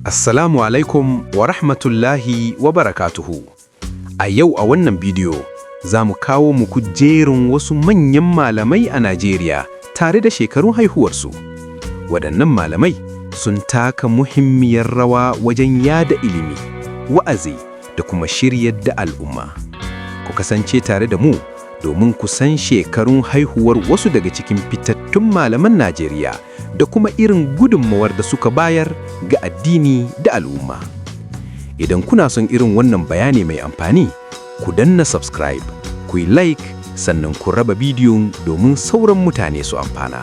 Assalamu alaikum wa rahmatullahi wa barakatuhu. A yau a wannan bidiyo za mu kawo muku jerin wasu manyan malamai a Najeriya tare da shekarun haihuwarsu. Waɗannan malamai sun taka muhimmiyar rawa wajen yada ilimi, wa'azi da kuma shiryar da al'umma. Ku kasance tare da mu domin ku san shekarun haihuwar wasu daga cikin fitattun malaman Najeriya da kuma irin gudunmawar da suka bayar ga addini da al'umma. Idan kuna son irin wannan bayani mai amfani, ku danna subscribe, ku yi like, sannan ku raba bidiyon domin sauran mutane su amfana.